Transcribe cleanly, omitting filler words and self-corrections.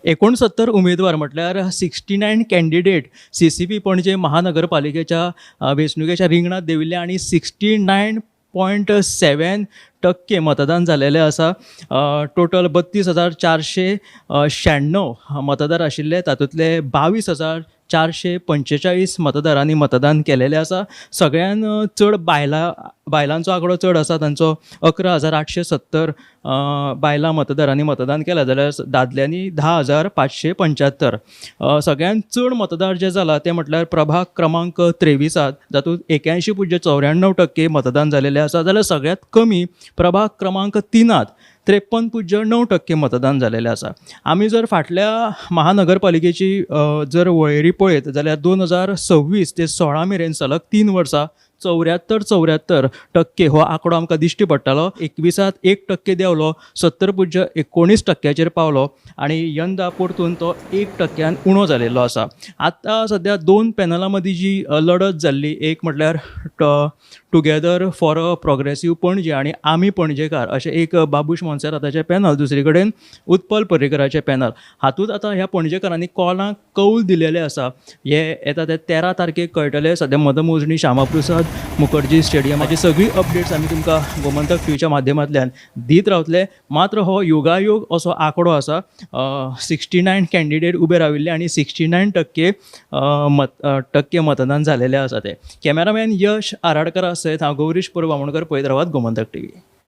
69 उमेदवार म्हटल्यार 69 candidate CCP पणजे महानगरपालिकेच्या वेंचणुकेच्या रिंगणात देविल्ले आनी 69.7% मतदान जालेलें आसा. टोटल 32,496 मतदार आशिल्ले, तातूंतले 22,445 मतदारांनी मतदान केलेलें आसा. सगळ्यान चड बायलांचो आंकडो चड आसा, तांचो 11,870 बायलां मतदारांनी मतदान केलां, जाल्यार दादल्यांनी 10,575. सगळ्यान चड मतदार जे जाला ते म्हटल्यार प्रभाग क्रमांक 23 जातूंत 81.94% मतदान जालेलें आसा. जाल्यार सगळ्यांत कमी प्रभाग क्रमांक 3 53.9% मतदान जालेलें आसा. आमी जर फाटल्या महानगरपालिकेची जर वळेरी पळयत जाल्यार 2026 ते 16 मेरेन सलग 3 वर्सां 74% हो आंकडो आमकां दिश्टी पडटालो. 21 1% देंवलो, 70.19% पावलो आनी यंदा परतून तो 1% उणो जालेलो आसा. आतां सद्या 2 पॅनलां मदीं जी लडत जाल्ली, एक म्हटल्यार टुगेदर फॉर अ प्रोग्रेसीव पणजे आनी आमी पणजेकार अशें एक बाबूश मोन्सेराताचें पॅनल, दुसरे कडेन उत्पल पर्रेकराचें पॅनल. हातूंत आतां ह्या पणजेकारांनी कॉलाक कौल दिलेलें आसा. हे येता ते 13 तारखेक कळटले. सद्या मतमोजणी श्यामाप्रसाद मुखर्जी स्टेडियमाची सगळी अपडेट्स आमी तुमकां गोमंतक टीव्हीच्या माध्यमांतल्यान दीत रावतले. मात्र हो योगायोग असो आंकडो आसा. 69 कॅन्डिडेट उबे राविल्ले आनी 69% मतदान जालेलें आसा ते. कॅमेरामॅन यश आराडकरा सयत हांव गौरीश पुरवामोणकर, पळयत रावात गोमंतक टीव्ही.